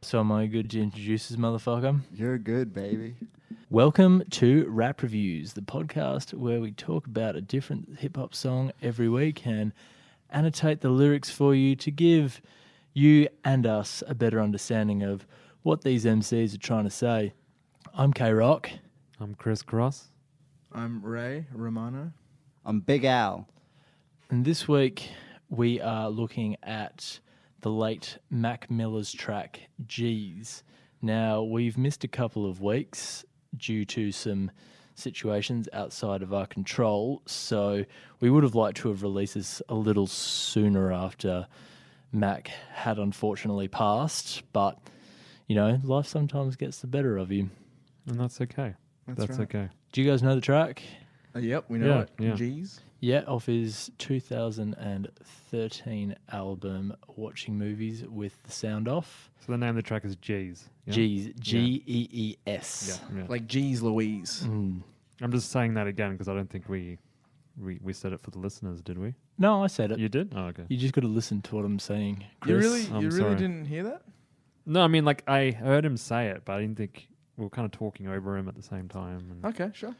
So am I good to introduce this motherfucker? You're good, baby. Welcome to Rap Reviews, the podcast where we talk about a different hip-hop song every week and annotate the lyrics for you to give you and us a better understanding of what these MCs are trying to say. I'm K-Rock. I'm Chris Cross. I'm Ray Romano. I'm Big Al. And this week we are looking at the late Mac Miller's track, G's. Now, we've missed a couple of weeks due to some situations outside of our control, so we would have liked to have released this a little sooner after Mac had unfortunately passed, but, you know, life sometimes gets the better of you. And that's okay. That's right. okay. Do you guys know the track? Yep, we know it. Yeah. G's. Yeah, off his 2013 album, Watching Movies with the Sound Off. So the name of the track is G's. Yeah? G's, G-E-E-S. Yeah. Like G's Louise. Mm. I'm just saying that again because I don't think we said it for the listeners, did we? No, I said it. You did? Oh, okay. You just got to listen to what I'm saying, Chris. I'm You really sorry. didn't hear that? No, I mean, like, I heard him say it, but I didn't think we were kind of talking over him at the same time. And, Okay, sure.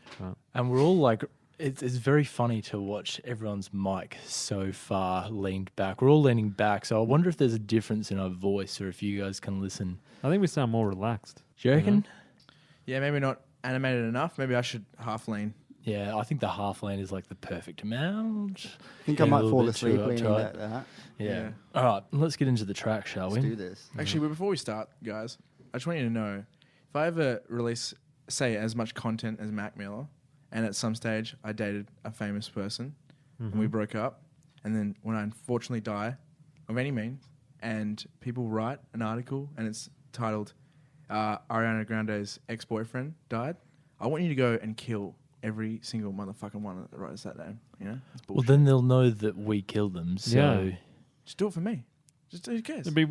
And we're all like, it's very funny to watch everyone's mic so far leaned back. We're all leaning back, so I wonder if there's a difference in our voice or if you guys can listen. I think we sound more relaxed. Do you reckon? Yeah, maybe not animated enough. Maybe I should half lean. Yeah, I think the half lane is like the perfect amount. I think Yeah, I a might little fall bit asleep too leaning uptight. like that. Yeah. Yeah. All right, let's get into the track, shall Let's we? do this. Actually, but before we start, guys, I just want you to know, if I ever release, say, as much content as Mac Miller, and at some stage I dated a famous person, and we broke up, and then when I unfortunately die, of any means, and people write an article, and it's titled, Ariana Grande's ex-boyfriend died, I want you to go and kill every single motherfucking one that writes that down. You know? It's Well, bullshit. then they'll know that we killed them. So Yeah. Just do it for me. Just who cares? But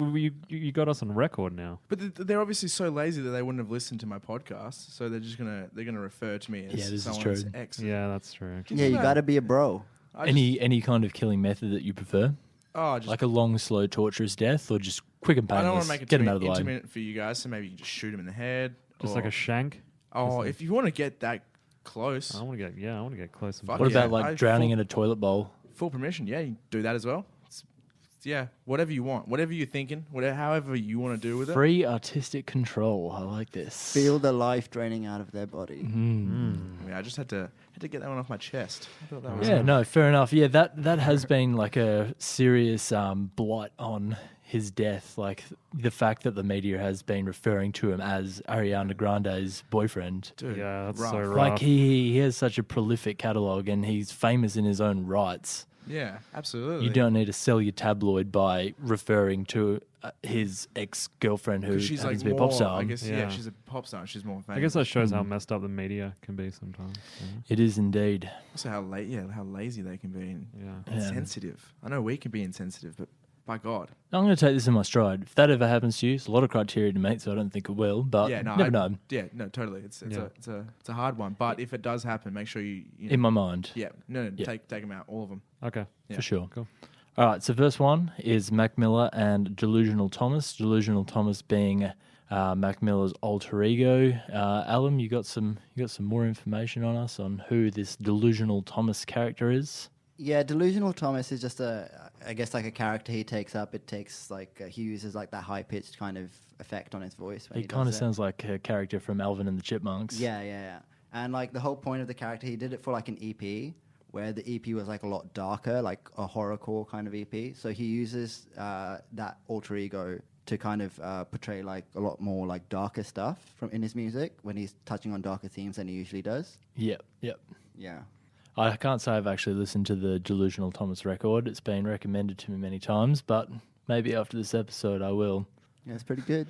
you got us on record now. But they're obviously so lazy that they wouldn't have listened to my podcast, so they're just gonna refer to me as Yeah, this is someone's true. ex. Yeah, that's true. Can Yeah, you imagine? got to be a bro. I any kind of killing method that you prefer, just like a long, slow, torturous death, or just quick and I painless. don't want to make it Get too them out of the way. intimate for you guys, so maybe you can just shoot him in the head. Just or, like a shank. if you want to get that close, I want to get close. And Fuck What yeah, about like I drowning full- in a toilet bowl? full permission. Yeah, you can do that as well. Yeah, whatever you want, whatever you're thinking, however you want to do with it. Free artistic control. I like this. Feel the life draining out of their body. Mm. Yeah, I just had to get that one off my chest. I thought that was Yeah, no, fair enough. Yeah, that has been like a serious blight on his death. Like the fact that the media has been referring to him as Ariana Grande's boyfriend. Dude, Yeah, that's rough. so rough. Like he has such a prolific catalog and he's famous in his own rights. Yeah, absolutely. You don't need to sell your tabloid by referring to his ex-girlfriend who 'Cause she's happens like to be a more, pop star. I guess. Yeah. Yeah. She's a pop star. She's more famous. I guess that shows how Mm. messed up the media can be sometimes. It is indeed. Also, how lazy they can be and Yeah. insensitive. I know we can be insensitive, but by God, I'm going to take this in my stride. If that ever happens to you, it's a lot of criteria to meet, so I don't think it will. But yeah, no, never know. Yeah, no, totally. It's Yeah. a hard one. But if it does happen, make sure you know, In my mind, yeah, no, Yeah. take them out, all of them. Okay. Yeah. for sure. Cool. All right, so verse one is Mac Miller and Delusional Thomas. Delusional Thomas being Mac Miller's alter ego. Alan, you got some more information on us on who this Delusional Thomas character is? Yeah, Delusional Thomas is just I guess like a character he takes up. It takes like, he uses like that high pitched kind of effect on his voice. When He kind of sounds like a character from Alvin and the Chipmunks. Yeah. And like the whole point of the character, he did it for like an EP, where the EP was like a lot darker, like a horrorcore kind of EP. So he uses that alter ego to kind of portray like a lot more like darker stuff in his music when he's touching on darker themes than he usually does. Yep. Yeah. I can't say I've actually listened to the Delusional Thomas record. It's been recommended to me many times, but maybe after this episode I will. Yeah, it's pretty good.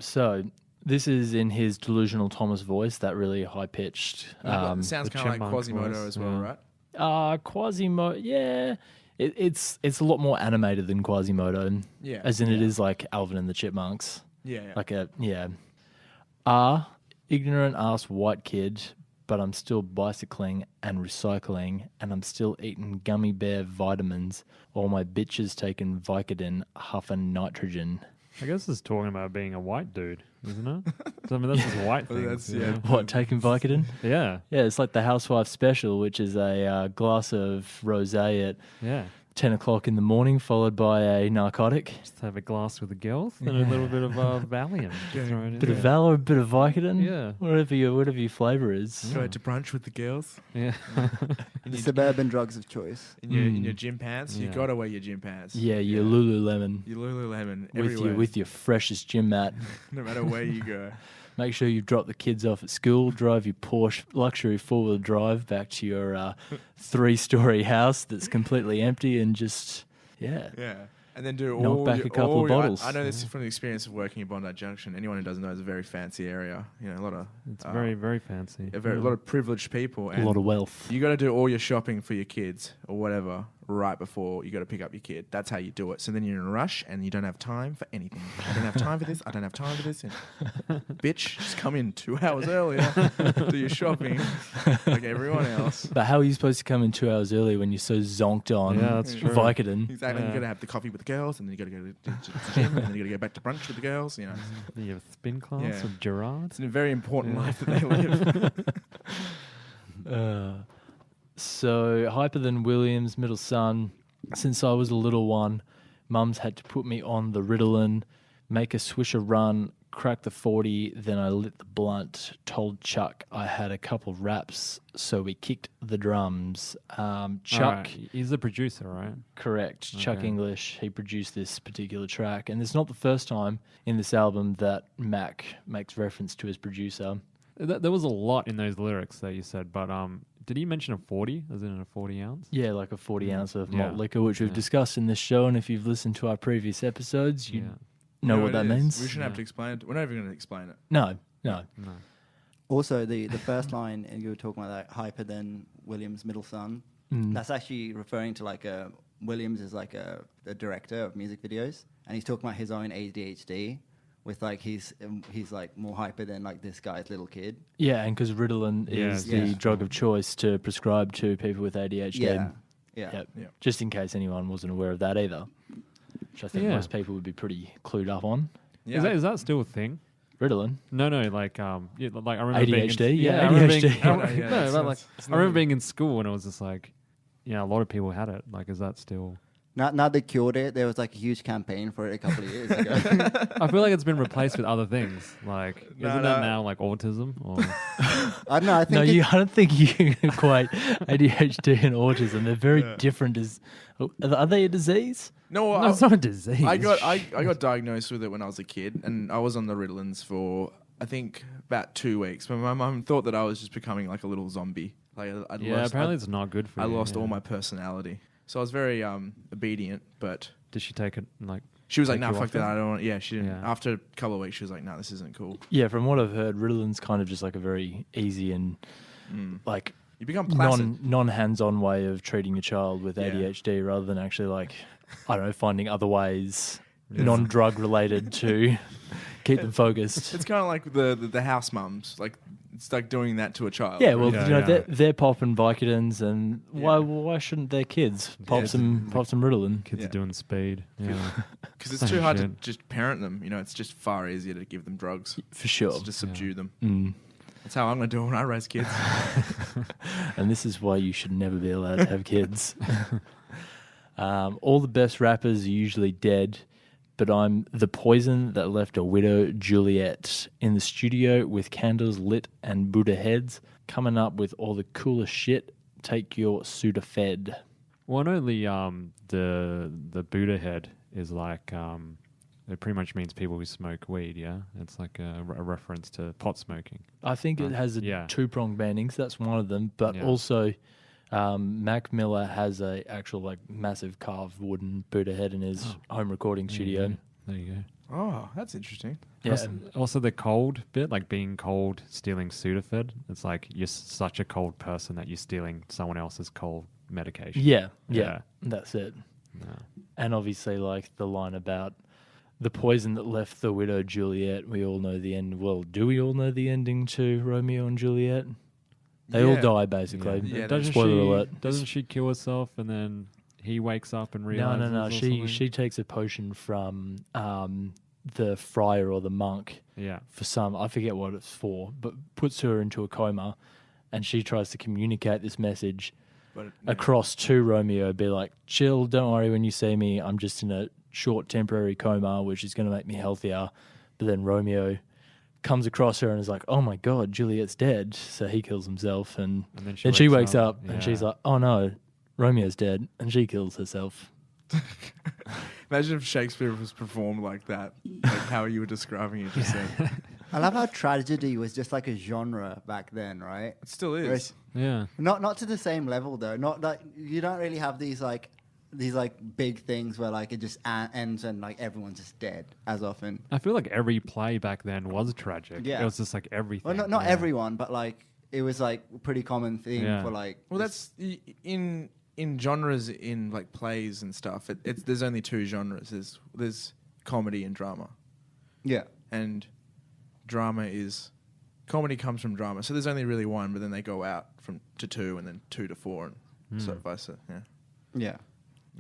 So this is in his Delusional Thomas voice, that really high-pitched. Sounds the kind of like chipmunk Quasimodo voice, as well, yeah. right? Quasimodo, yeah. It's a lot more animated than Quasimodo. Yeah. As in it is like Alvin and the Chipmunks. Yeah. Like ignorant ass white kid, but I'm still bicycling and recycling, and I'm still eating gummy bear vitamins, while my bitches taking Vicodin, huffing nitrogen. I guess it's talking about being a white dude, isn't it? So, I mean, that's just white Well, thing. that's- yeah. What, taking Vicodin? Yeah. Yeah, it's like the Housewife Special, which is a glass of rosé at Yeah. 10 o'clock in the morning, followed by a narcotic. Just have a glass with the girls and a little bit of Valium. Throw it in Bit of there. Valor, a bit of Vicodin. Yeah. Whatever your flavor is. Go out to brunch with the girls. Yeah. The suburban drugs of choice. In your gym pants. You Yeah. gotta wear your gym pants. Yeah, your Lululemon Your Lululemon with everywhere. your freshest gym mat. No matter where you go. Make sure you drop the kids off at school, drive your Porsche luxury four-wheel drive back to your 3-story house that's completely empty and just, yeah. Yeah. And then do Knock all back your, a couple all of your- bottles. I know this from the experience of working in Bondi Junction. Anyone who doesn't know, it's a very fancy area. You know, a lot of It's very, very fancy. a lot of privileged people. A And lot of wealth. you got to do all your shopping for your kids or whatever right before you got to pick up your kid. That's how you do it. So then you're in a rush and you don't have time for anything. I don't have time for this. I don't have time for this. And bitch, just come in 2 hours earlier, do your shopping like everyone else. But how are you supposed to come in 2 hours early when you're so zonked on Yeah, that's true. Vicodin? Exactly. Yeah. You got to have the coffee with the girls, and then you got to go to the gym, and then you got to go back to brunch with the girls. You know, You have a spin class Yeah. with Gerard. it's a very important Yeah. life that they live. So, Hyper Than Williams, middle son. Since I was a little one, mum's had to put me on the Ritalin, make a swisher run, crack the 40, then I lit the blunt, told Chuck I had a couple raps, so we kicked the drums. Chuck, Alright, he's the producer, right? correct, Chuck Okay. English, he produced this particular track. And it's not the first time in this album that Mac makes reference to his producer. There was a lot in those lyrics that you said, but did he mention a 40? As in a 40 ounce? Yeah, like a 40 ounce of malt Yeah. liquor, which we've Yeah. discussed in this show. And if you've listened to our previous episodes, you Yeah. know No, what it that is. means. We shouldn't have Yeah. to explain it. We're not even going to explain it. No. No. Also, the first line, and you were talking about that Hyper Than Williams' middle son. Mm. That's actually referring to like Williams is like a director of music videos, and he's talking about his own ADHD. With like he's like more hyper than like this guy's little kid. Yeah, and because Ritalin is Yeah. the Yeah. drug of choice to prescribe to people with ADHD. Yeah. Yep. Yeah. Just in case anyone wasn't aware of that either, which I think Yeah. most people would be pretty clued up on. Yeah. Is that still a thing? Ritalin. No, like yeah, like I remember ADHD? being in, Yeah, I remember ADHD. being, I, Yeah, no, it's but not- like it's I remember not- being in school and it was just like, yeah, a lot of people had it. Like, is that still? Now they cured it. There was like a huge campaign for it a couple of years ago. I feel like it's been replaced with other things. Like, No, isn't no. that now like autism? Or I don't know. I think No, it- I don't think you can equate ADHD and autism. They're very different. Are they a disease? No, no, it's not a disease. I got diagnosed with it when I was a kid, and I was on the Ritalins for I think about 2 weeks. But my mum thought that I was just becoming like a little zombie. Like I'd Yeah, lost, apparently it's not good for I you. lost yeah. all my personality. So I was very obedient, but Did she take it like? she was like, Take "Nah, you fuck off that. it? I don't want." Yeah, she didn't. Yeah. After a couple of weeks, she was like, "Nah, this isn't cool." Yeah, from what I've heard, Ritalin's kind of just like a very easy and like You become placid. non hands on way of treating your child with Yeah. ADHD rather than actually like I don't know finding other ways non drug related to keep them focused. It's kind of like the house mums. Like it's like doing that to a child. Yeah, well, Yeah, you know, yeah. they're popping Vicodins, and Yeah. why shouldn't their kids pop Yeah. some Ritalin? Kids Yeah. are doing speed. Yeah. because it's Same too hard to shit. just parent them. You know, it's just far easier to give them drugs. For sure. To just subdue them. Mm. That's how I'm gonna do it when I raise kids. And this is why you should never be allowed to have kids. All the best rappers are usually dead, but I'm the poison that left a widow Juliet in the studio with candles lit and Buddha heads, coming up with all the coolest shit. Take your Sudafed. Well, I know the Buddha head is like it pretty much means people who smoke weed. Yeah, it's like a reference to pot smoking. I think it has a Yeah. two-pronged meaning, so that's one of them. But Yeah. also, Mac Miller has a actual like massive carved wooden Buddha head in his home recording studio. There you go. Oh, that's interesting. Yeah, Also, the cold bit, like being cold, stealing Sudafed. It's like you're such a cold person that you're stealing someone else's cold medication. yeah, Yeah. that's it. No. And obviously, like the line about the poison that left the widow Juliet. We all know the end. Well, do we all know the ending to Romeo and Juliet? They all Yeah. die, basically. Yeah, doesn't Spoiler she? alert. Doesn't she kill herself and then he wakes up and No, realizes? no, no. or She something? she takes a potion from the friar or the monk Yeah. for some, I forget what it's for, but puts her into a coma, and she tries to communicate this message But across to Romeo, be like, chill, don't worry when you see me, I'm just in a short temporary coma, which is going to make me healthier. But then Romeo comes across her and is like, oh my God, Juliet's dead. So he kills himself, and then then she wakes up Yeah. and she's like, oh no, Romeo's dead, and she kills herself. Imagine if Shakespeare was performed like that, like how you were describing it just then. I love how tragedy was just like a genre back then, right? It still is. Whereas- Yeah. Not to the same level though. Not like you don't really have these big things where like it just ends and like everyone's just dead as often. I feel like every play back then was tragic. Yeah. It was just like everything. Well, not yeah. everyone, but like it was like a pretty common thing Yeah. for like. Well, that's in genres in like plays and stuff. There's only two genres. There's comedy and drama, yeah. and comedy comes from drama. So there's only really one, but then they go out to two, and then 2 to 4, and so vice versa. Yeah, Yeah.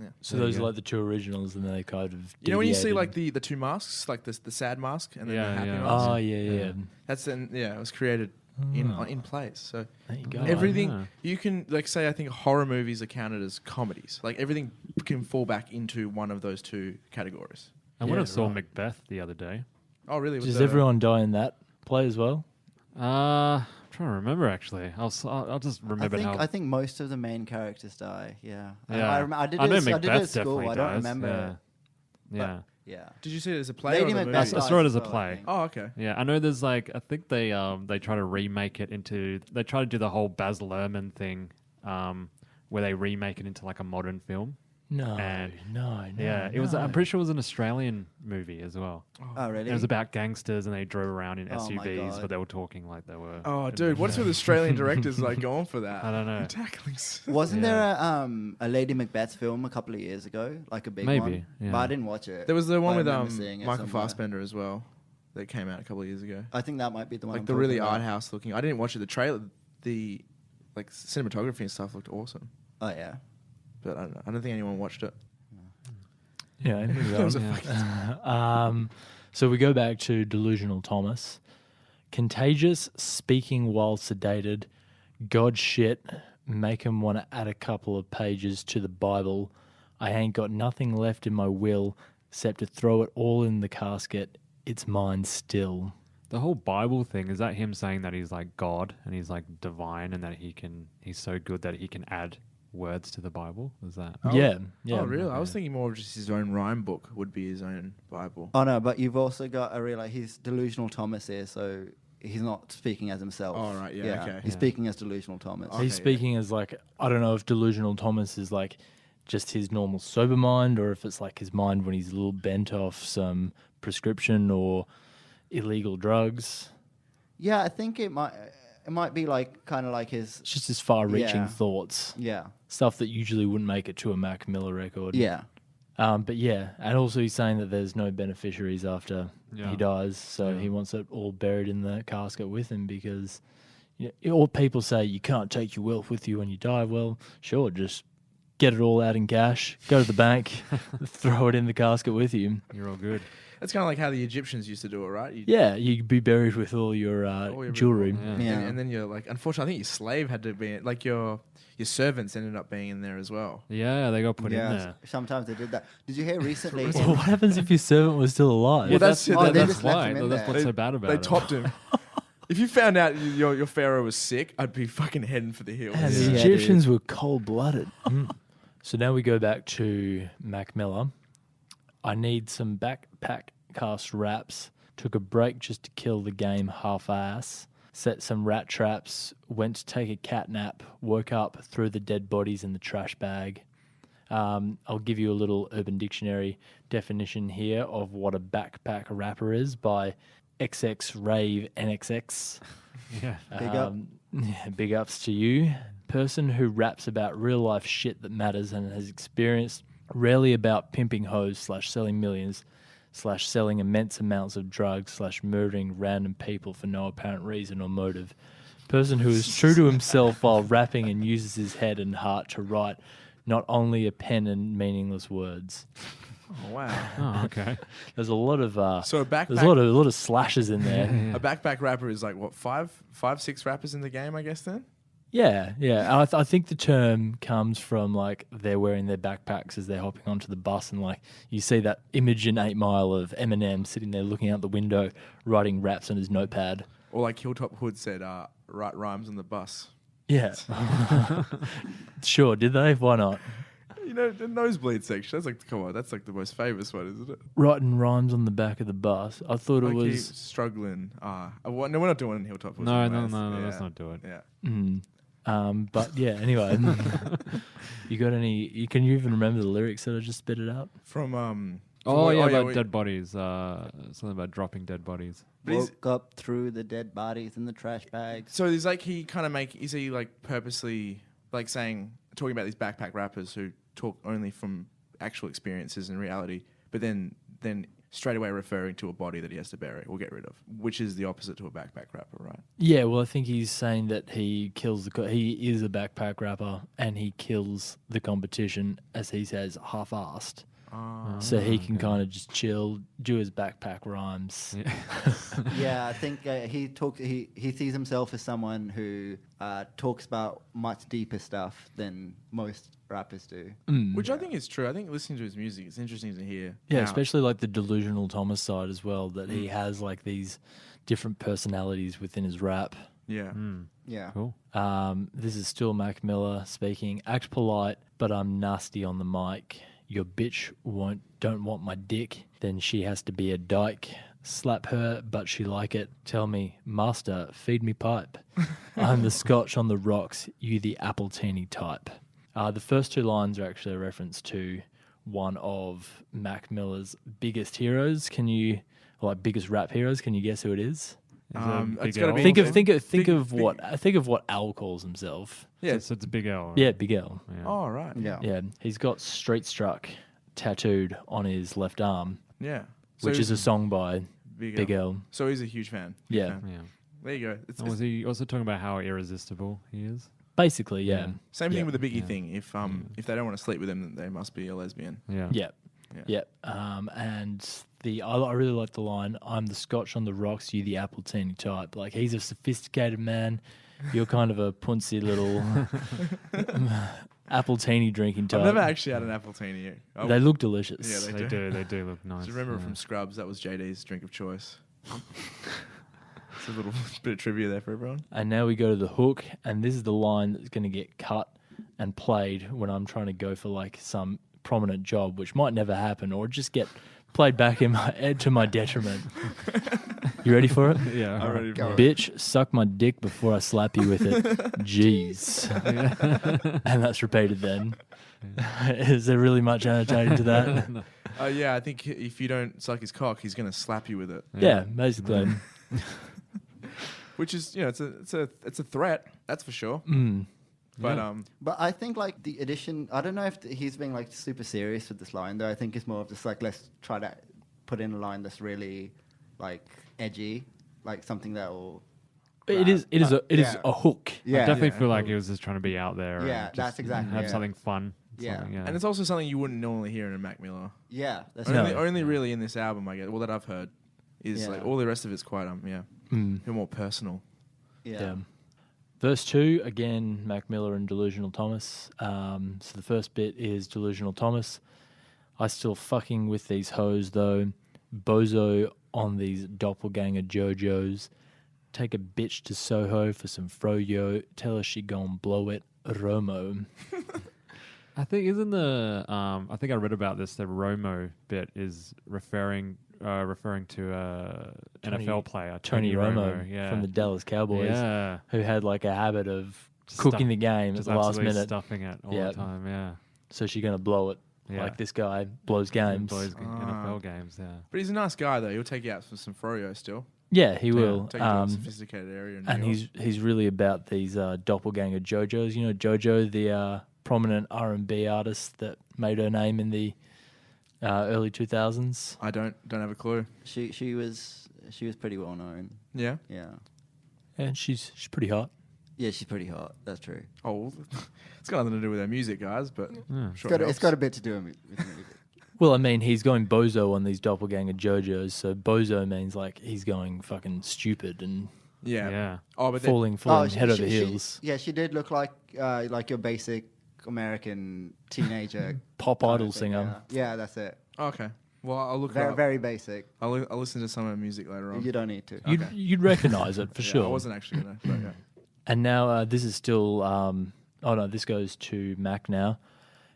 yeah. So There you those are go. like the two originals, and then they kind of You know when you see deviated. like the two masks, like the sad mask and then Yeah, the happy yeah. mask. Oh yeah. Yeah. That's it was created in plays. So There you go. everything yeah. you can like say. I think horror movies are counted as comedies. Like everything can fall back into one of those two categories. I went Yeah, and saw right. Macbeth the other day. Oh, really? Does everyone die in that play as well? I'm trying to remember actually. I'll just remember how. I think most of the main characters die. Yeah. Yeah. I did I know it. I did it Macbeth at school. definitely I don't dies. remember. Yeah. But- Yeah. Yeah. Did you see it as a play Lady or the Macbeth movie? I dies saw it as a well, I play. think. Oh, okay. Yeah, I know there's like I think they try to remake it into they try to do the whole Baz Luhrmann thing where they remake it into like a modern film. No, And- no. Yeah, it was. no. I'm pretty sure it was an Australian movie as well. Oh, really? It was about gangsters and they drove around in Oh my SUVs, God. but they were talking like they were. Oh, dude, what's with Australian directors like going for that? I don't know. Tackling. Wasn't Yeah. there a Lady Macbeth film a couple of years ago, like a big Maybe, one? yeah. But I didn't watch it. There was the one But I with remember seeing it Michael somewhere. Fassbender as well that came out a couple of years ago. I think that might be the one. Like I'm the really talking art about. house looking. I didn't watch it. The trailer, the like cinematography and stuff looked awesome. Oh yeah. But I don't know. I don't think anyone watched it. Yeah. moving It was a on. fucking- So we go back to Delusional Thomas. Contagious, speaking while sedated, God shit, make him want to add a couple of pages to the Bible. I ain't got nothing left in my will except to throw it all in the casket. It's mine still. The whole Bible thing, is that him saying that he's like God and he's like divine and that he's so good that he can add words to the Bible? Is that? Oh. Yeah. Oh, really? I was thinking more of just his own rhyme book would be his own Bible. Oh no, but you've also got to realize he's delusional Thomas here, so he's not speaking as himself. Oh, right, yeah, okay. He's Yeah. speaking as delusional Thomas. Okay, He's speaking as like, I don't know if Delusional Thomas is like just his normal sober mind or if it's like his mind when he's a little bent off some prescription or illegal drugs. Yeah, I think it might be like kind of like his. It's just his far-reaching Yeah. thoughts. Yeah. Stuff that usually wouldn't make it to a Mac Miller record. Yeah. But yeah, and also he's saying that there's no beneficiaries after Yeah. he dies, so Yeah. he wants it all buried in the casket with him because all people say you can't take your wealth with you when you die. Well, sure, just get it all out in cash, go to the bank, throw it in the casket with you. You're all good. That's kind of like how the Egyptians used to do it, right? Yeah, you'd be buried with all your jewelry. Yeah. Yeah. And then you're like, unfortunately, I think your slave had to be like your servants ended up being in there as well. Yeah, they got put in yeah. there. Sometimes they did that. Did you hear recently? Well, what happens if your servant was still alive? Well, that's- Oh, they that's just left why. him in That's there. what's so bad about They it. topped him. If you found out your pharaoh was sick, I'd be fucking heading for the hills. And Yeah, the Egyptians were cold-blooded. So now we go back to Mac Miller. I need some backpack cast wraps. Took a break just to kill the game half-ass. Set some rat traps. Went to take a cat nap. Woke up, threw the dead bodies in the trash bag. I'll give you a little Urban Dictionary definition here of what a backpack rapper is by XX Rave NXX. Yeah. Big up. Yeah, big ups to you. Person who raps about real life shit that matters and has experienced, rarely about pimping hoes / selling millions / selling immense amounts of drugs / murdering random people for no apparent reason or motive. Person who is true to himself while rapping and uses his head and heart to write not only a pen and meaningless words. Oh wow. Oh, okay. There's a lot of So a backpack. there's a lot of slashes in there. A backpack rapper is like what 5, 6 rappers in the game, I guess. Then Yeah. I think the term comes from like they're wearing their backpacks as they're hopping onto the bus, and like you see that image in 8 Mile of Eminem sitting there looking out the window, writing raps on his notepad. or like Hilltop Hood said, write rhymes on the bus. Yeah. Sure. Did they? Why not? You know, the nosebleed section. That's like, come on, that's like the most famous one, isn't it? Writing rhymes on the back of the bus. I thought it I keep was. struggling. No, we're not doing Hilltop Hood. No, anyways. let's not do it. Yeah. But yeah. Anyway, you got any? Can you even remember the lyrics that I just spit it out? From About dead bodies. Something about dropping dead bodies. But he's- Woke up through the dead bodies in the trash bags. So there's like is he like purposely like talking about these backpack rappers who talk only from actual experiences and reality, but then straight away referring to a body that he has to bury or get rid of, which is the opposite to a backpack rapper, right? Yeah, well, I think he's saying that he kills he is a backpack rapper and he kills the competition, as he says, half-assed. So he can kind of just chill, do his backpack rhymes. Yeah. Yeah, I think he sees himself as someone who talks about much deeper stuff than most rappers do. Which I think is true. I think listening to his music, it's interesting to hear. Yeah, how- especially like the delusional Thomas side as well, that he has like these different personalities within his rap. Yeah. Yeah. Cool. This is still Mac Miller speaking. Act polite, but I'm nasty on the mic. Your bitch don't want my dick, then she has to be a dyke. Slap her, but she like it. Tell me, master, feed me pipe. I'm the scotch on the rocks, you the Appletini type. The first 2 lines are actually a reference to one of Mac Miller's biggest heroes. Biggest rap heroes? Can you guess who it is? It's gotta be Think of what Al calls himself. Yeah. So it's a big L. Right? Yeah, Big L. Yeah. Oh right. Yeah. Yeah, he's got Street Struck tattooed on his left arm, Yeah. which is a song by Big Big L. So he's a huge fan. Big Yeah. fan. Yeah. There you go. It's, And was he also talking about how irresistible he is? Basically, yeah. same Yeah. thing with the Biggie Yeah. thing. If they don't want to sleep with him, then they must be a lesbian. Yeah. Yeah. Yeah. Yep. And I really like the line, I'm the scotch on the rocks, you the Appletini type. Like, he's a sophisticated man. You're kind of a punsy little Appletini drinking type. I've never actually had an Appletini. They look delicious. Yeah, They do. They do look nice. Just remember yeah. from Scrubs, that was JD's drink of choice. It's a little bit of trivia there for everyone. And now we go to the hook, and this is the line that's going to get cut and played when I'm trying to go for like some prominent job, which might never happen, or just get played back to my detriment. You ready for it? Yeah. I'm ready for it. Bitch, suck my dick before I slap you with it. Jeez. And that's repeated then. Is there really much annotating to that? Yeah, I think if you don't suck his cock, he's going to slap you with it. Yeah, basically. Which is, it's a threat, that's for sure. But But I think like the addition, I don't know if he's being like super serious with this line though. I think it's more of just like, let's try to put in a line that's really like edgy, like something that will. It is a hook. Yeah. I definitely feel like he was just trying to be out there. Yeah, and just that's exactly have it. something fun. Yeah. Something, and it's also something you wouldn't normally hear in a Mac Miller. Yeah, that's No. Only really in this album, I guess. Well, that I've heard is Yeah. like all the rest of it's quite bit more personal. Yeah. Verse 2, again, Mac Miller and Delusional Thomas. So the first bit is Delusional Thomas. I still fucking with these hoes, though. Bozo on these doppelganger JoJos. Take a bitch to Soho for some froyo. Tell her she gon' blow it. Romo. I think I think I read about this. The Romo bit is referring to NFL player Tony Romo yeah. from the Dallas Cowboys, Yeah. who had like a habit of Just cooking the game at Just the last absolutely minute. stuffing it all Yeah. the time. Yeah. So she's going to blow it. Yeah. Like this guy blows games. Blows NFL games. Yeah. But he's a nice guy, though. He'll take you out for some froyo still. Yeah, he will. Take you to a sophisticated area. In New And York. he's really about these doppelganger JoJos. You know, JoJo, the prominent R&B artist that made her name in the early 2000s. I don't have a clue. She was pretty well known. Yeah. Yeah. And she's pretty hot. Yeah, she's pretty hot. That's true. Oh, well, it's got nothing to do with our music, guys. But Yeah. sure It's helps. got a bit to do with music. Well, I mean, he's going bozo on these doppelganger JoJo's, so bozo means like he's going fucking stupid and Yeah. Yeah. Oh, but then, falling head over heels. She did look like your basic American teenager Pop kind of idol thing, singer. Yeah, that's it. okay. Well, I'll look it Very up. very basic. I'll listen to some of her music later on. You don't need to. You'd, Okay. you'd recognize it for Yeah, sure. I wasn't actually gonna. But yeah. And now this is still. Oh no, this goes to Mac now.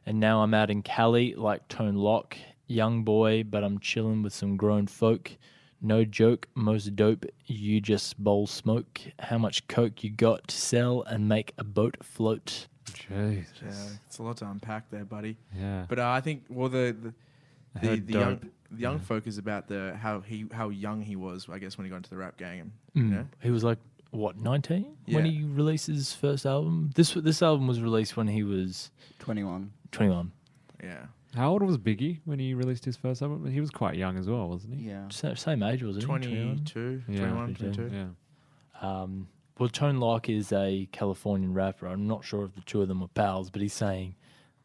And now I'm out in Cali like Tone Lock, young boy, but I'm chilling with some grown folk. No joke, most dope. You just bowl smoke. How much coke you got to sell and make a boat float? Jeez. Yeah, it's a lot to unpack there, buddy. Yeah. But I think the heard dope. young folk is about how young he was. I guess when he got into the rap gang. He was like what 19 Yeah. when he released his first album. This album was released when he was 21. 21. Yeah. How old was Biggie when he released his first album? He was quite young as well, wasn't he? Yeah. Same age, wasn't he? 22, 21, 22. Yeah. Well, Tone Lock is a Californian rapper. I'm not sure if the two of them were pals, but he's saying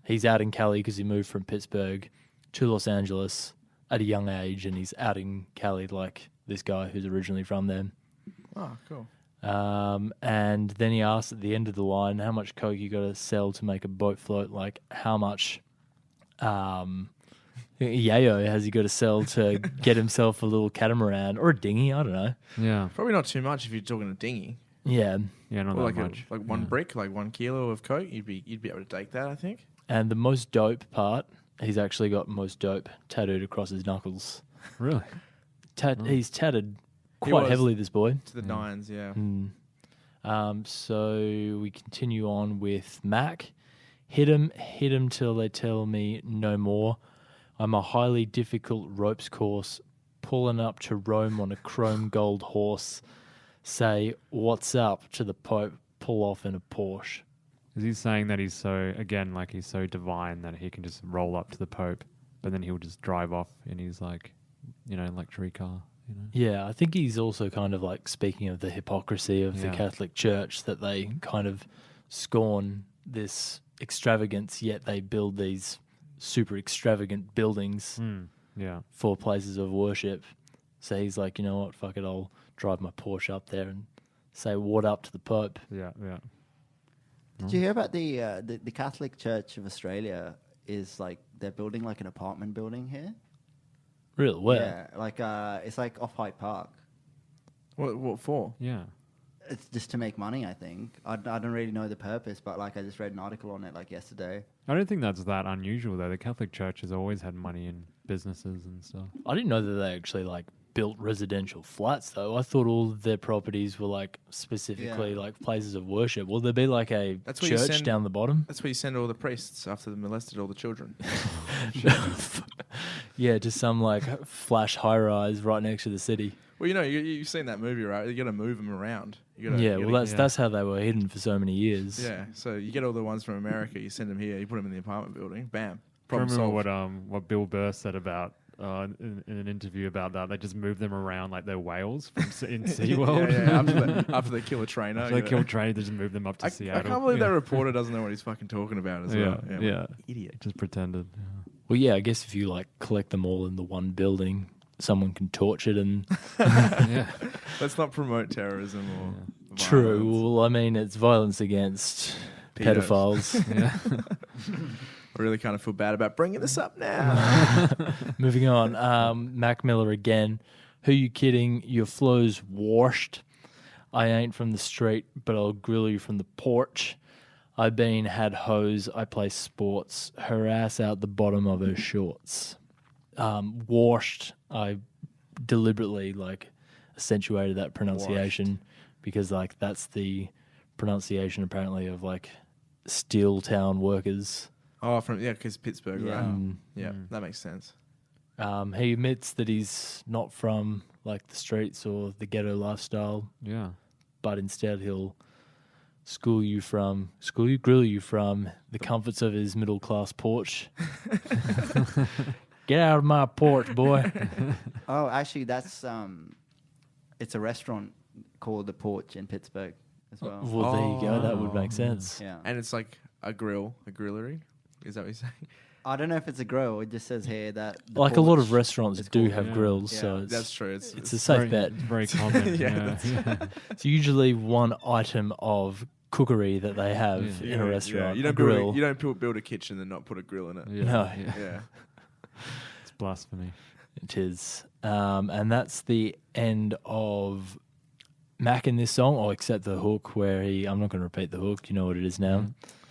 he's out in Cali because he moved from Pittsburgh to Los Angeles at a young age, and he's out in Cali like this guy who's originally from there. Oh, cool. And then he asked at the end of the line, how much coke you got to sell to make a boat float? Like, how much yayo has he got to sell to get himself a little catamaran or a dinghy? I don't know. Yeah. Probably not too much if you're talking a dinghy. Yeah. Yeah, not Or that much. like one brick, like 1 kilo of coke. You'd be able to take that, I think. And the most dope part, he's actually got most dope tattooed across his knuckles. Really? He's tatted He quite was. heavily, this boy. To the nines, yeah. So we continue on with Mac. Hit him till they tell me no more. I'm a highly difficult ropes course, pulling up to Rome on a chrome gold horse. Say, what's up to the Pope, pull off in a Porsche. Is he saying that he's so divine that he can just roll up to the Pope, but then he'll just drive off in his luxury car? Yeah, I think he's also kind of like speaking of the hypocrisy of the Yeah. Catholic Church, that they kind of scorn this extravagance, yet they build these super extravagant buildings Yeah. for places of worship. So he's like, you know what, fuck it, I'll drive my Porsche up there and say what up to the Pope. Yeah. Yeah. Did you hear about the Catholic Church of Australia is like they're building like an apartment building here? Really? Where? Yeah, like it's like off Hyde Park. What for? Yeah. It's just to make money, I think. I don't really know the purpose, but like I just read an article on it like yesterday. I don't think that's that unusual though. The Catholic Church has always had money in businesses and stuff. I didn't know that they actually like built residential flats though. I thought all of their properties were like specifically like places of worship. Will there be like a That's where you church send- down the bottom? That's where you send all the priests after they molested all the children. Yeah, just some like flash high rise right next to the city. Well, you've seen that movie, right? You got to move them around. Yeah, well that's how they were hidden for so many years. Yeah. So you get all the ones from America, you send them here, you put them in the apartment building, bam, I problem remember solved. what Bill Burr said about in an interview about that. They just move them around like they're whales from in SeaWorld. Yeah. After they kill a trainer, After they kill trade, they just move them up to I Seattle. can't believe that reporter doesn't know what he's fucking talking about as well. Yeah. Idiot. Just pretended. Well, yeah, I guess if you like collect them all in the one building, someone can torch it and Yeah. Let's not promote terrorism or true. violence. Well, I mean, it's violence against Pedos. pedophiles. Yeah. I really kind of feel bad about bringing this up now. Moving on, Mac Miller again. Who you kidding? Your flow's washed. I ain't from the street, but I'll grill you from the porch. I been had hoes. I play sports. Her ass out the bottom of her shorts. Washed. I deliberately like accentuated that pronunciation because like that's the pronunciation apparently of like steel town workers. Oh, because Pittsburgh, Yeah. right? Yeah, that makes sense. He admits that he's not from like the streets or the ghetto lifestyle, Yeah. but instead he'll grill you from the comforts of his middle class porch. Get out of my porch, boy. Oh, actually, that's it's a restaurant called The Porch in Pittsburgh as well. Well, there you go. That would make sense. Yeah. And it's like a grillery. Is that what you're saying? I don't know if it's a grill. It just says here that the Like a lot of porch restaurants is do called- have Yeah. grills, Yeah, so That's true. It's it's a safe very, bet. Very common. Yeah, yeah. It's usually one item of cookery that they have Yeah. in a restaurant. You a don't grill. build a kitchen and not put a grill in it. Yeah, No. yeah. Yeah. It's blasphemy. It is. And that's the end of Mac in this song, or except the hook where I'm not going to repeat the hook. You know what it is now.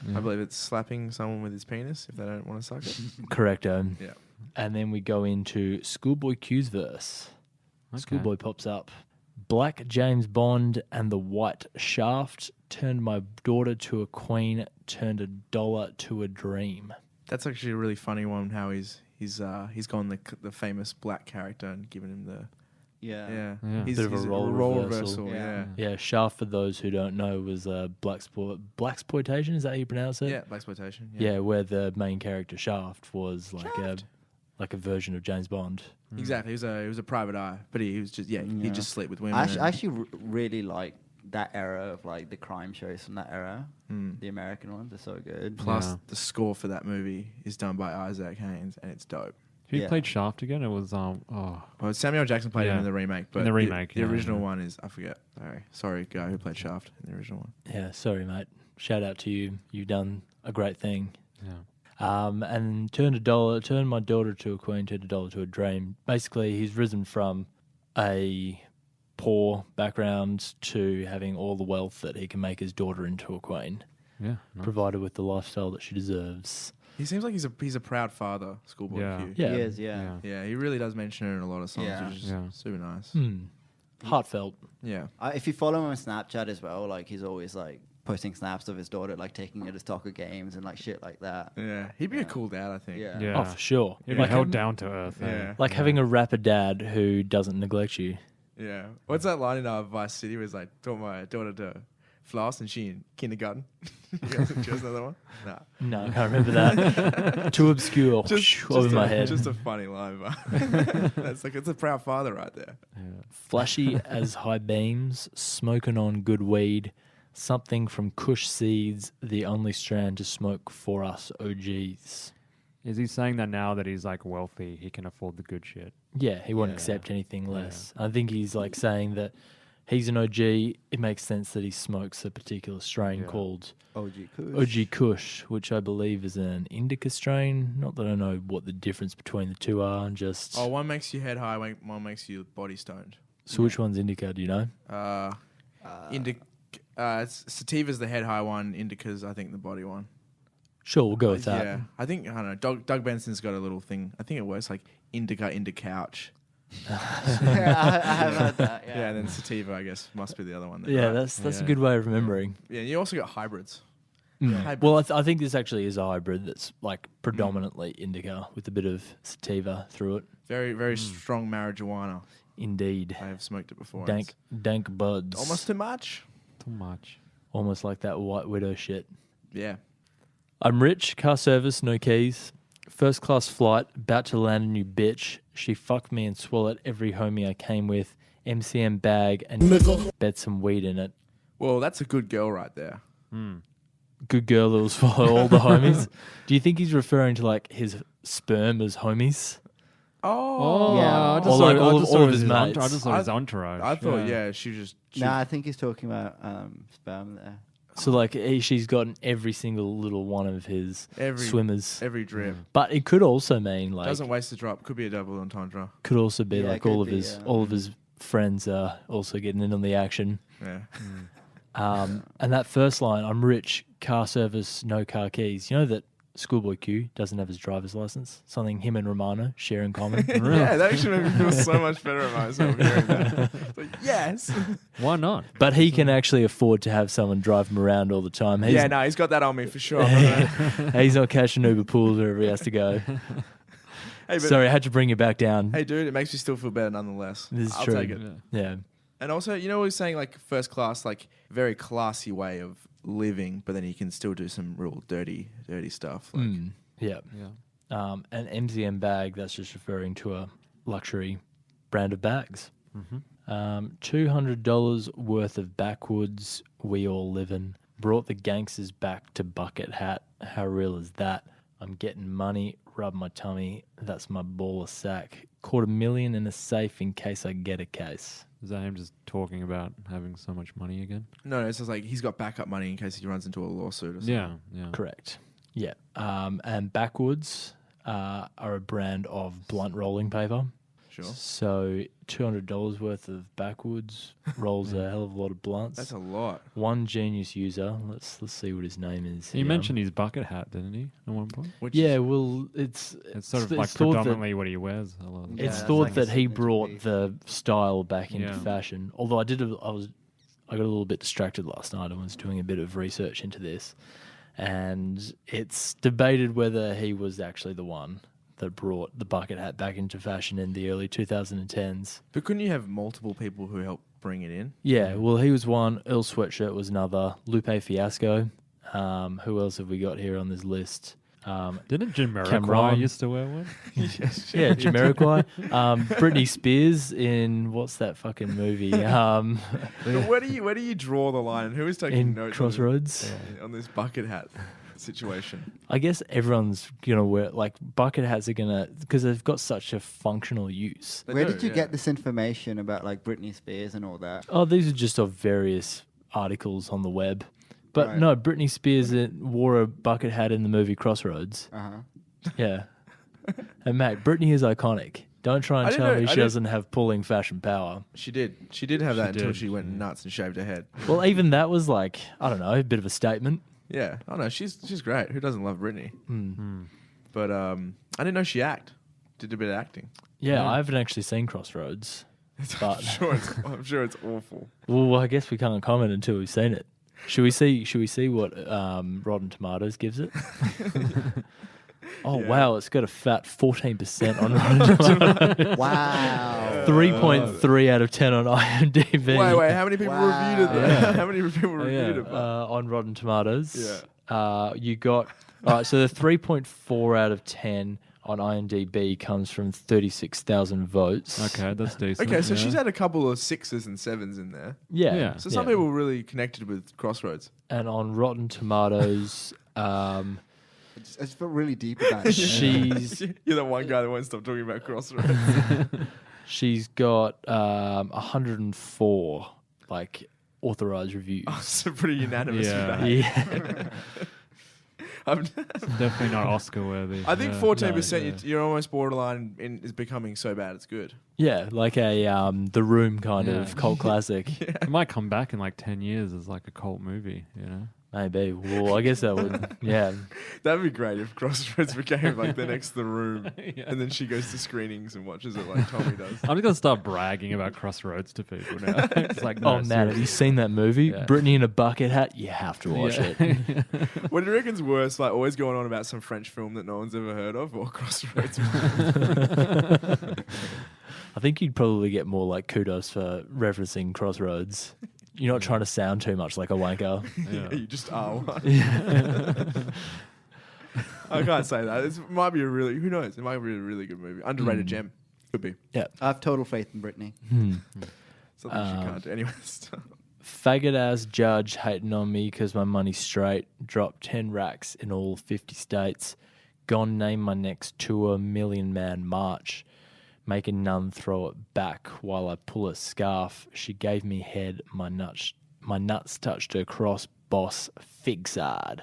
Yeah. I believe it's slapping someone with his penis if they don't want to suck it. Correcto. Yeah. And then we go into Schoolboy Q's verse. Okay. Schoolboy pops up. Black James Bond and the white shaft turned my daughter to a queen, turned a dollar to a dream. That's actually a really funny one. How he's gone the famous black character and given him the Yeah. Yeah. He's, Bit of a he's role reversal. Yeah. Yeah, shaft, for those who don't know, was blaxploitation. Is that how you pronounce it? Yeah, blaxploitation. Yeah, where the main character Shaft was like a version of James Bond. Exactly. He was a private eye, but he was just he Yeah. just slept with women. I actually really like that era of like the crime shows from that era. Mm. The American ones are so good. Plus, Yeah. the score for that movie is done by Isaac Hayes, and it's dope. Who Yeah. played Shaft again? It was Well, Samuel Jackson played him Yeah. in the remake, but the remake, the yeah, original yeah. one is I forget. Sorry, guy who played Shaft in the original one. Yeah, sorry, mate. Shout out to you. You've done a great thing. yeah. And turned my daughter to a queen, turned a dollar to a dream. Basically, he's risen from a poor background to having all the wealth that he can make his daughter into a queen, Yeah. Nice. provided with the lifestyle that she deserves. He seems like he's a proud father, Schoolboy Yeah. Q. Yeah. He is, yeah. Yeah, he really does mention it in a lot of songs, Yeah. which is Yeah. super nice. Heartfelt. Yeah. If you follow him on Snapchat as well, like he's always like posting snaps of his daughter, like taking her to soccer games and like shit like that. Yeah. He'd be a cool dad, I think. Yeah. Yeah. Oh, for sure. He'd be Like, held down to earth. Yeah. like having a rapper dad who doesn't neglect you. Yeah. What's that line in Vice City where it's like, taught my daughter to floss and she in kindergarten? You guys choose another one? Nah. No, I can't remember that. Too obscure. Over my head. Just a funny line, but it's a proud father right there. Flashy as high beams, smoking on good weed, something from Kush seeds, the only strand to smoke for us OGs. Is he saying that now that he's like wealthy, he can afford the good shit? Yeah, he won't Yeah. accept anything less. I think he's like saying that he's an OG. It makes sense that he smokes a particular strain Yeah. called OG Kush. OG Kush, which I believe is an indica strain. Not that I know what the difference between the two are, just... Oh, one makes you head high, one makes you body stoned. So which one's indica, do you know? Sativa's the head high one, Indica's I think the body one. Sure, we'll go with that. Yeah, I don't know. Doug Benson's got a little thing. I think it works like indica couch. Yeah, I have heard that. Yeah. Yeah. And then sativa, I guess, must be the other one. Yeah, Right. that's a Yeah. good way of remembering. Yeah. You also got hybrids. Mm. Well, I think this actually is a hybrid that's like predominantly indica with a bit of sativa through it. Very, very strong marijuana. Indeed. I have smoked it before. Dank buds. It's almost too much. Too much. Almost like that White Widow shit. Yeah. I'm rich, car service, no keys. First class flight, about to land a new bitch. She fucked me and swallowed every homie I came with. MCM bag and bet some weed in it. Well, that's a good girl right there. Good girl that will swallow all the homies. Do you think he's referring to like his sperm as homies? Oh. Yeah. I just Or saw, like I all just of saw his his mates. I just saw his entourage. I thought, yeah, she just. Nah, I think he's talking about sperm there. So like she's gotten every single little one of his Every- swimmers. every drip. But it could also mean like Doesn't waste a drop. Could be a double entendre. could also be Yeah, it like could all of be, his yeah. all of his friends are also getting in on the action. Yeah. And that first line, I'm rich, car service, no car keys. You know that Schoolboy Q doesn't have his driver's license? Something him and Romano share in common. Yeah, that actually made me feel so much better about myself hearing that. It's like, yes. Why not? But he can actually afford to have someone drive him around all the time. He's, Yeah, no, he's got that on me for sure. he's not catching Uber pools wherever he has to go. Hey, but, Sorry, I had to bring you back down. hey, dude, it makes me still feel better nonetheless. This is I'll true. take it. Yeah. And also, you know, we were saying like first class, like very classy way of living, but then you can still do some real dirty stuff. Like, Yeah. Yeah. An MZM bag, that's just referring to a luxury brand of bags. $200 worth of backwoods, we all livin'. Brought the gangsters back to bucket hat. How real is that? I'm getting money rub my tummy. That's my baller sack. Caught $1 million in a safe in case I get a case. Is that him just talking about having so much money again? No, it's just like he's got backup money in case he runs into a lawsuit or something. Yeah. Correct. Yeah. And Backwoods are a brand of blunt rolling paper. Sure. So $200 worth of Backwoods rolls a hell of a lot of blunts. That's a lot. One genius user. Let's see what his name is. He mentioned his bucket hat, didn't he, at one point? Yeah, well, it's It's sort of like thought that- predominantly what he wears. A lot of the It's that's thought like a that he signature brought piece. the style back into Yeah. fashion. Although I got a little bit distracted last night. I was doing a bit of research into this, and it's debated whether he was actually the one that brought the bucket hat back into fashion in the early 2010s. But couldn't you have multiple people who helped bring it in? Yeah, well, he was one. Earl Sweatshirt was another. Lupe Fiasco. Who else have we got here on this list? Didn't Jamiroquai Cameron. used to wear one? Yeah, Jamiroquai. Britney Spears in what's that fucking movie? But where do you draw the line? And who is taking In notes Crossroads. on this bucket hat situation? I guess everyone's gonna wear bucket hats are gonna because they've got such a functional use. They Where do, did you yeah. get this information about like Britney Spears and all that? Oh, these are just of various articles on the web. But Right. no, Britney Spears wore a bucket hat in the movie Crossroads. Uh huh. Yeah. And Matt, Britney is iconic. Don't try I and didn't tell know- me I she didn't- doesn't have pulling fashion power. She did. She did have that until did, she went yeah. nuts and shaved her head. Well, even that was like, I don't know, a bit of a statement. Yeah. Oh no, she's great. Who doesn't love Britney? Hmm. But I didn't know she did a bit of acting. Yeah, Yeah. I haven't actually seen Crossroads. But I'm sure it's awful. well, I guess we can't comment until we've seen it. Should we see what Rotten Tomatoes gives it? Oh Yeah. wow, it's got a fat 14% on Rotten Tomatoes. Wow. 3.3 out of 10 on IMDb. Wait, how many people Wow. reviewed it? Though? Yeah. How many people reviewed it? on Rotten Tomatoes. Yeah. You got all right. So the 3.4 out of 10 on IMDb comes from 36,000 votes. Okay, that's decent. Okay, so yeah. she's had a couple of 6s and 7s in there. Yeah. Yeah. So some people really connected with Crossroads. And on Rotten Tomatoes, I just felt really deep about it. she's You're the one guy that won't stop talking about Crossroads. she's got 104 authorized reviews. It's a pretty unanimous Yeah. debate. Yeah. Definitely not Oscar worthy. I think Yeah. 14% you're almost borderline is becoming so bad it's good. Yeah, like a The Room kind Yeah. of cult classic. It might come back in like 10 years as like a cult movie, you know? Maybe. Well, I guess that would. Yeah. That'd be great if Crossroads became like the next The Room, Yeah. and then she goes to screenings and watches it like Tommy does. I'm just going to start bragging about Crossroads to people now. It's like, no, Oh man, have you seriously. seen that movie? Yeah. Brittany in a bucket hat. You have to watch Yeah. it. What do you reckon's worse, like always going on about some French film that no one's ever heard of, or Crossroads? I think you'd probably get more kudos for referencing Crossroads. You're not trying to sound too much like a wanker. Yeah, you just are one. Yeah. I can't say that. It might be who knows? It might be a really good movie. Underrated gem. Could be. I have total faith in Britney. Something she can't do. Anyways. Faggot ass judge hating on me because my money's straight. Dropped 10 racks in all 50 states. Gone name my next tour, Million Man March. Make a nun throw it back while I pull a scarf. She gave me head. My nuts touched her cross. Boss fixard.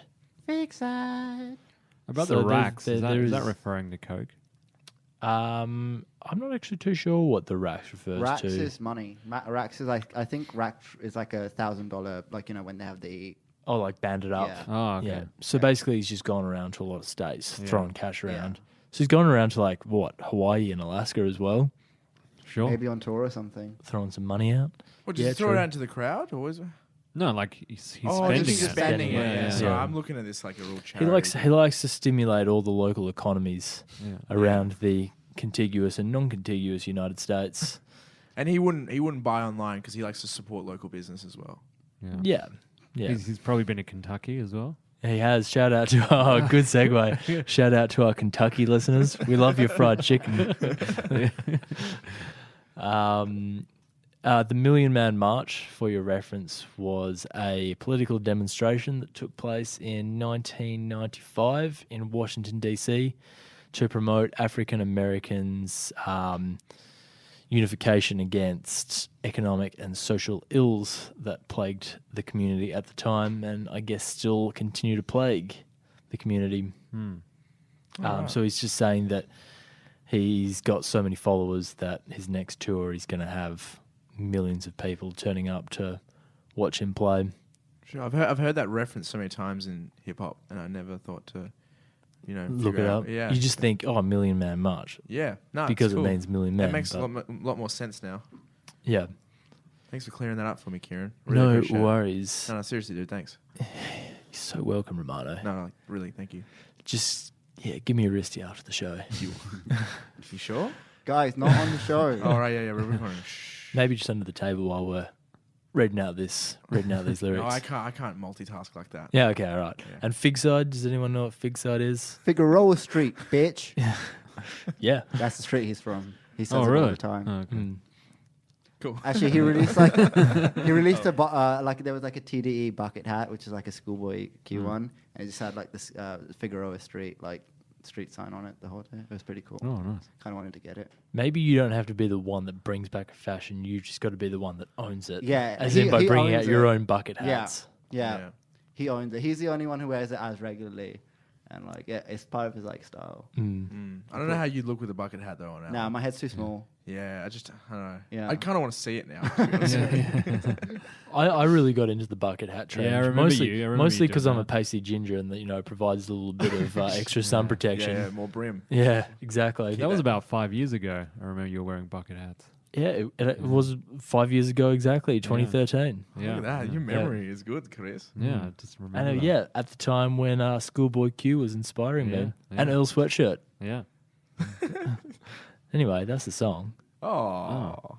About So the there's- racks, there- is there that is- referring to Coke? I'm not actually too sure what the racks refers Racks to. is money. Racks is I think rack is like $1,000, when they have the. Oh, banded up. Yeah. Oh, okay. Yeah. So basically, he's just gone around to a lot of states, Yeah. throwing cash around. Yeah. So he's gone around to Hawaii and Alaska as well, Sure. Maybe on tour or something. throwing some money out. What, did Yeah, you throw true. it out to the crowd, or was it? No, he's Oh, spending just it. spending it. Yeah, Yeah. yeah. So Yeah. I'm looking at this like a real He charity. likes to stimulate all the local economies Yeah. around the contiguous and non-contiguous United States. And he wouldn't buy online because he likes to support local business as well. Yeah, yeah. He's probably been to Kentucky as well. He has. Shout out to good segue. Shout out to our Kentucky listeners. We love your fried chicken. The Million Man March, for your reference, was a political demonstration that took place in 1995 in Washington, D.C. to promote African Americans' unification against economic and social ills that plagued the community at the time, and I guess still continue to plague the community. So he's just saying that he's got so many followers that his next tour he's going to have millions of people turning up to watch him play. Sure, I've heard that reference so many times in hip hop, and I never thought to, Look figure it out. up. Yeah, You just think, oh, Million Man March. yeah, no, Because it's it cool. means million men. That makes a but- lot more sense now. Yeah. Thanks for clearing that up for me, Kieran. Really No appreciate it. worries. No, seriously, dude. Thanks. You're so welcome, Romano. No, really, thank you. Just, give me a wristy after the show. You sure? Guys, not on the show. Oh, right, yeah, we're recording. Shh. Maybe just under the table while we're reading out these lyrics. No, I can't multitask like that. Yeah, okay, all right. Yeah. And Fig Side, does anyone know what Fig Side is? Figueroa Street, bitch. Yeah. That's the street he's from. He says Oh, it all really? the time. Oh, okay. Mm. Cool. Actually, he released there was like a TDE bucket hat, which is like a Schoolboy Q one, and it just had like this Figueroa Street street sign on it the whole day. It was pretty cool. Oh, nice. Kind of wanted to get it. Maybe you don't have to be the one that brings back a fashion. You just got to be the one that owns it. Yeah, As he- in by he bringing out owns your it. own bucket hats. Yeah, he owns it. He's the only one who wears it as regularly, and it's part of his style. I don't know how you look with a bucket hat though on. Nah, my head's too small. Yeah, I don't know. Yeah. I kind of want to see it now. To be honest with you. I really got into the bucket hat trend. Yeah, I remember mostly, you. I remember mostly you because doing I'm a that. pasty ginger, and that provides a little bit of extra sun protection. Yeah, more brim. Yeah, exactly. That was about 5 years ago. I remember you were wearing bucket hats. Yeah, it was 5 years ago exactly, 2013. Yeah. Look at that. Your memory is good, Chris. Yeah, I just remember And that. at the time when Schoolboy Q was inspiring me, Yeah, and yeah. Earl Sweatshirt. Yeah. Anyway, that's the song. Oh.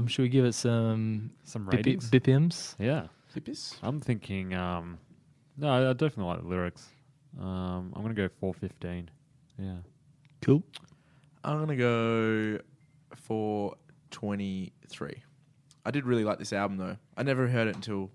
Should we give it some Some ratings. BPMs? Yeah. Hippis? I'm thinking, no, I definitely like the lyrics. I'm going to go 415. Yeah. Cool. I'm going to go for 23. I did really like this album, though. I never heard it until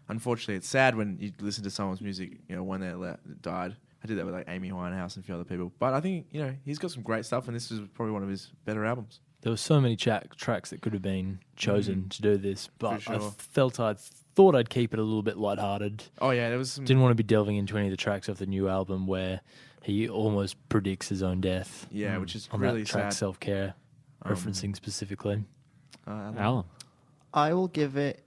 unfortunately, it's sad when you listen to someone's music, when they died. I did that with Amy Winehouse and a few other people. But I think, he's got some great stuff, and this is probably one of his better albums. There were so many tracks that could have been chosen to do this, but For I sure. thought I'd keep it a little bit lighthearted. Oh, yeah, there was some... Didn't want to be delving into any of the tracks off the new album where he almost predicts his own death. Yeah, which is on really that track, sad. Self-Care, referencing specifically. Alan. I will give it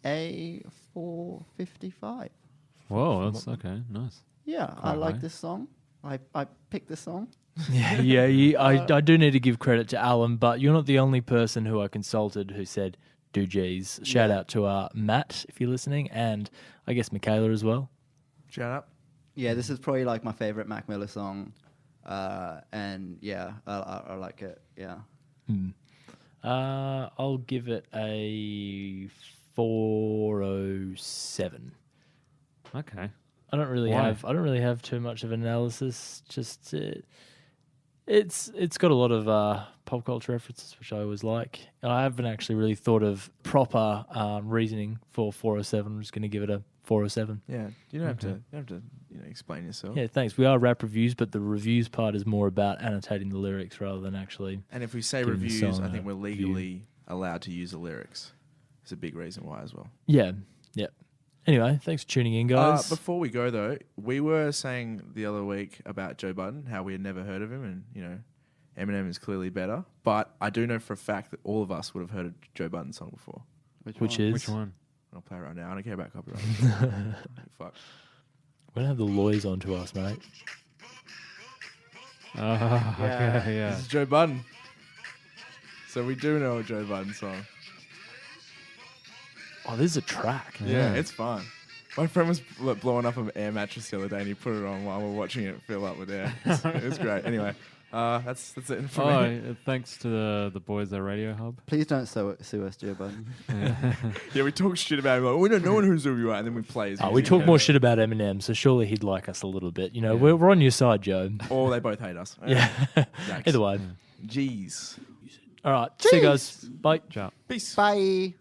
a 455. Whoa, that's okay. Nice. Yeah, I Quite like high. this song. I picked this song. I do need to give credit to Alan, but you're not the only person who I consulted who said do G's. Shout out to Matt if you're listening, and I guess Michaela as well. Shout out. Yeah, this is probably my favorite Mac Miller song, and yeah, I like it. Yeah, I'll give it a 407. Okay. I don't really have too much of an analysis. Just it's got a lot of pop culture references, which I always like. I haven't actually really thought of proper reasoning for 407. I'm just going to give it a 407. Yeah, you don't have to explain yourself. Yeah, thanks. We are rap reviews, but the reviews part is more about annotating the lyrics rather than actually. And if we say Giving the reviews, song I think a we're legally allowed to use the lyrics. It's a big reason why as well. Yeah. Anyway, thanks for tuning in, guys. Before we go, though, we were saying the other week about Joe Budden, how we had never heard of him, and, Eminem is clearly better. But I do know for a fact that all of us would have heard a Joe Budden song before. Which is? Which one? I'll play it right now. I don't care about copyright. Fuck. We don't have the lawyers on to us, mate. Okay, yeah. This is Joe Budden. So we do know a Joe Budden song. Oh, this is a track. Yeah, it's fun. My friend was blowing up an air mattress the other day, and he put it on while we're watching it fill up with air. It was great. Anyway, that's it for me. Thanks to the boys at Radio Hub. please don't sue us, Joe Budden. Yeah, we talk shit about him. Like, we don't know who you are, and then we play his We music. talk more shit about Eminem, so surely he'd like us a little bit. We're on your side, Joe. Or they both hate us. Yeah. Yikes. Either way. Jeez. All right. See you guys. Bye. Ciao. Peace. Bye.